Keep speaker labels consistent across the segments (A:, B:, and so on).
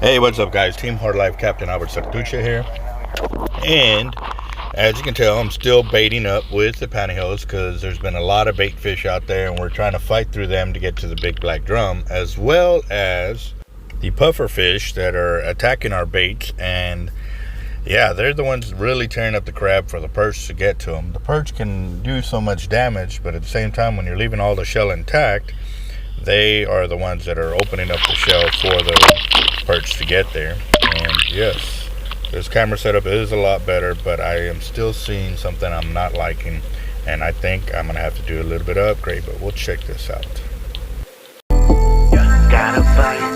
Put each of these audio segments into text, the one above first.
A: Hey, what's up guys? Team Hard Life Captain Alberto Zertuche here. And as you can tell, I'm still baiting up with the pantyhose because there's been a lot of bait fish out there and we're trying to fight through them to get to the big black drum, as well as the puffer fish that are attacking our baits. And yeah, they're the ones really tearing up the crab for the perch to get to them. The perch can do so much damage, but at the same time, when you're leaving all the shell intact, they are the ones that are opening up the shell for the perch to get there. And yes, this camera setup is a lot better, but I am still seeing something I'm not liking, and I think I'm gonna have to do a little bit of upgrade, but we'll check this out.
B: Gotta bite.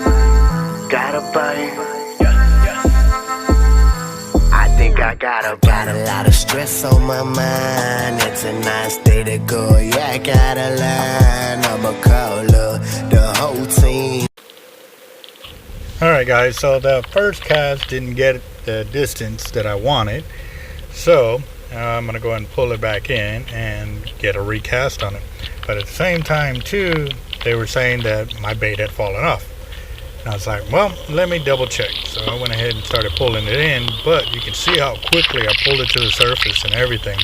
B: I think I got a lot of stress on my mind. It's a nice day to go. Yeah, I got a line. I'ma call the whole team.
A: Alright guys, so the first cast didn't get the distance that I wanted, so I'm going to go ahead and pull it back in and get a recast on it. But at the same time too, they were saying that my bait had fallen off. And I was like, well, let me double check. So I went ahead and started pulling it in, but you can see how quickly I pulled it to the surface and everything.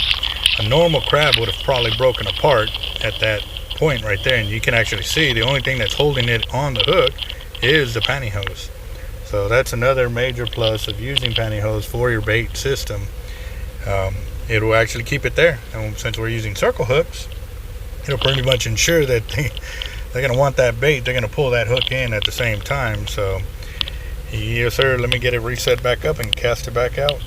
A: A normal crab would have probably broken apart at that point right there, and you can actually see the only thing that's holding it on the hook is the pantyhose. So that's another major plus of using pantyhose for your bait system. It will actually keep it there, and since we're using circle hooks, it'll pretty much ensure that they're going to want that bait. They're going to pull that hook in at the same time. So yes sir, let me get it reset back up and cast it back out.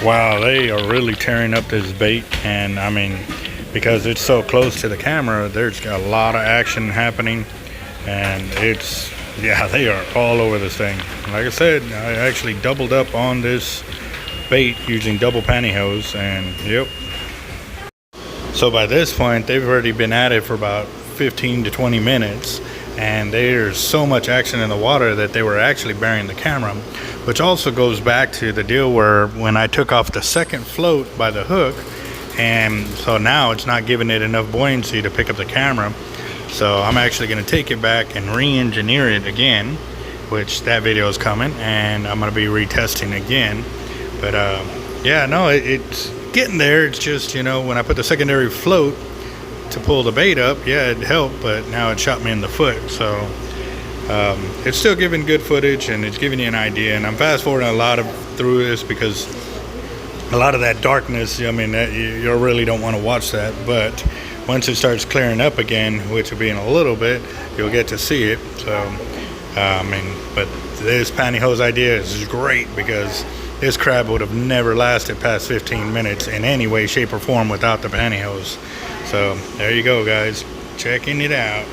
A: Wow, they are really tearing up this bait, and I mean, because it's so close to the camera, there's a lot of action happening, and it's, yeah, they are all over this thing. Like I said, I actually doubled up on this bait using double pantyhose, and yep. So by this point, they've already been at it for about 15 to 20 minutes, and there's so much action in the water that they were actually burying the camera, which also goes back to the deal where when I took off the second float by the hook, and so now it's not giving it enough buoyancy to pick up the camera. So I'm actually going to take it back and re-engineer it again, which that video is coming, and I'm going to be retesting again. But yeah, no, it's getting there. It's just, you know, when I put the secondary float to pull the bait up, yeah, it helped, but now it shot me in the foot. So it's still giving good footage, and it's giving you an idea. And I'm fast forwarding a lot through this because a lot of that darkness, I mean, you really don't want to watch that. But once it starts clearing up again, which will be in a little bit, you'll get to see it. So I mean, but this pantyhose idea is great because this crab would have never lasted past 15 minutes in any way, shape, or form without the pantyhose. So there you go, guys, checking it out.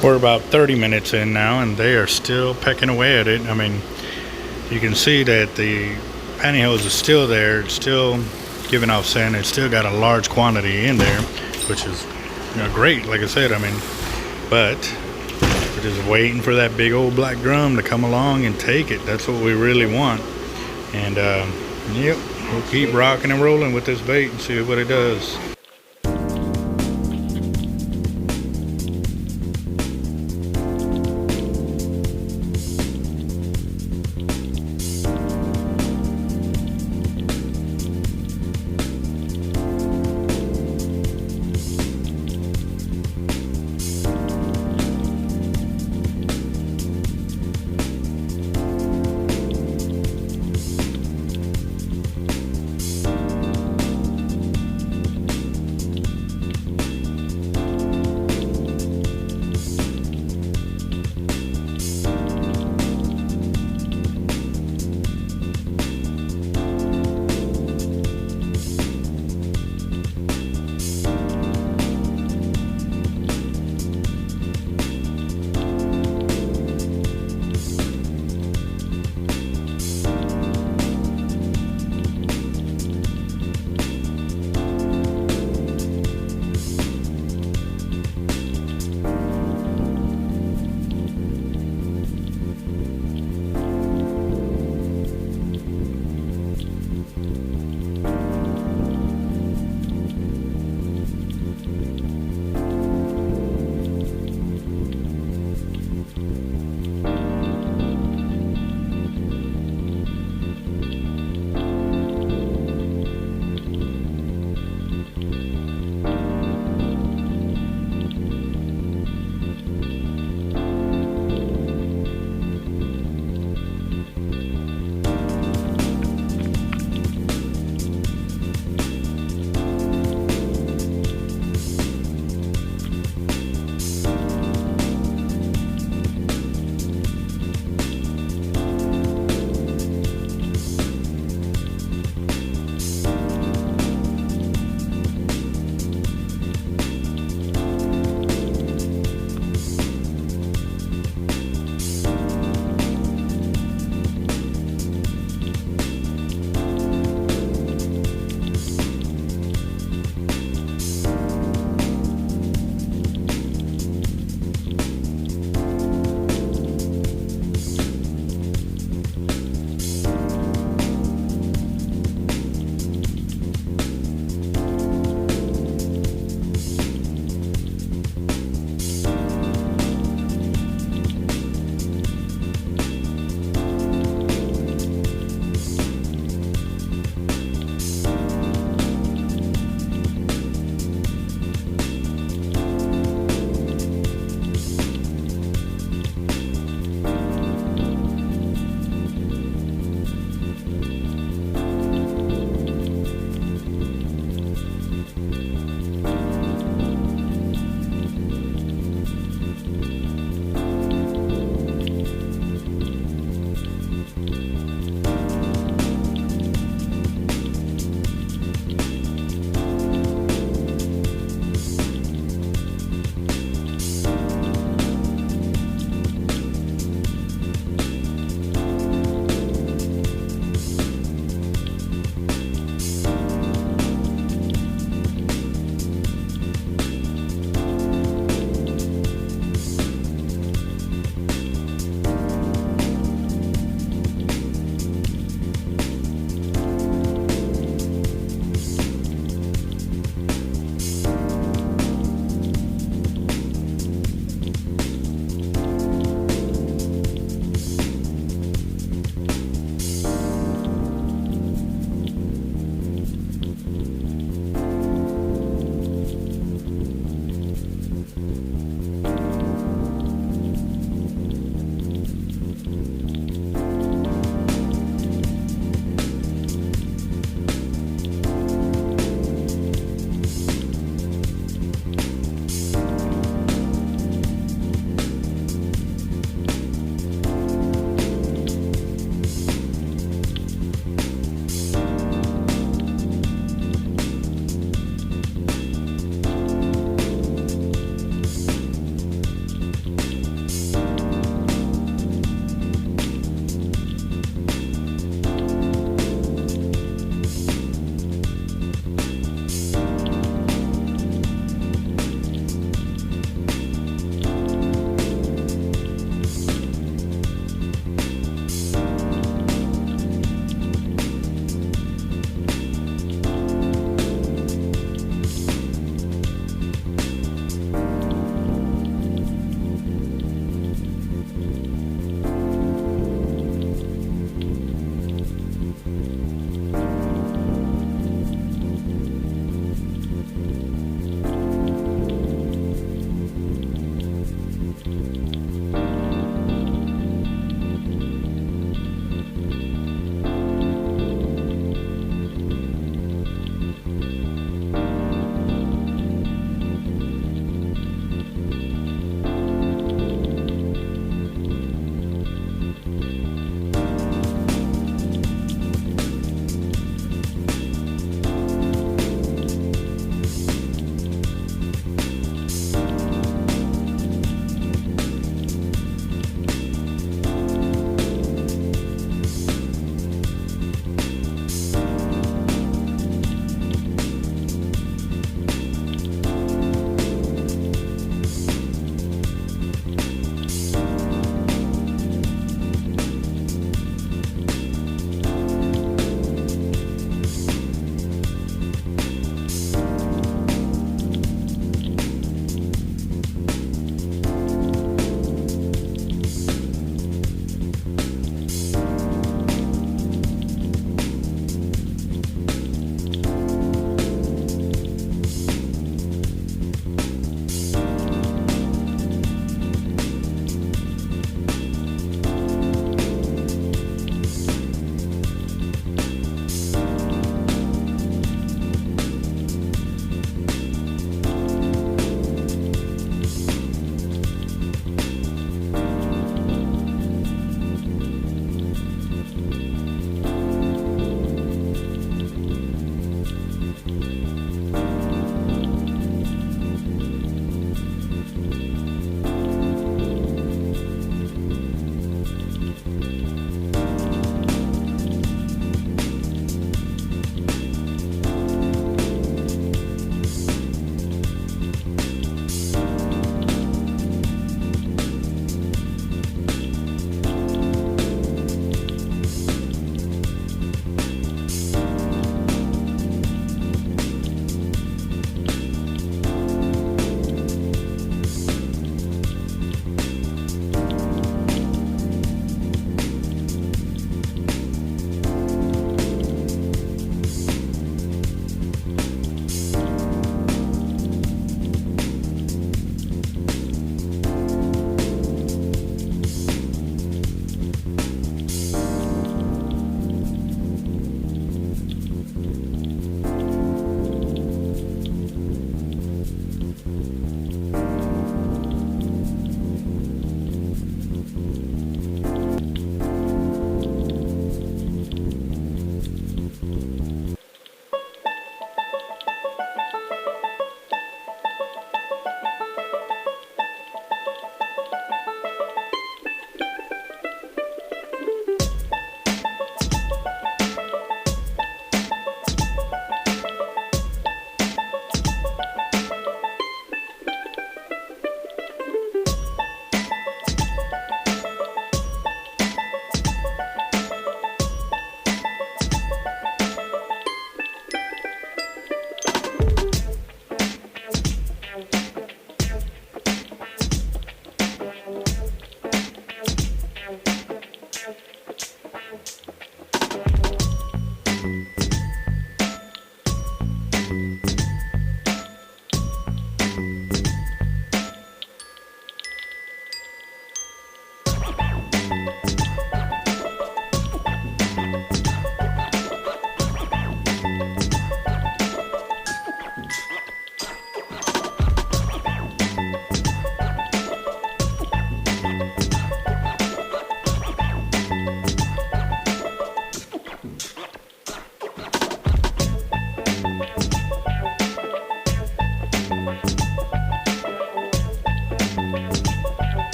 A: We're about 30 minutes in now, and they are still pecking away at it. I mean, you can see that the pantyhose is still there. It's still giving off sand. It's still got a large quantity in there, which is, you know, great. Like I said, I mean, but we're just waiting for that big old black drum to come along and take it. That's what we really want. And yep, we'll keep rocking and rolling with this bait and see what it does.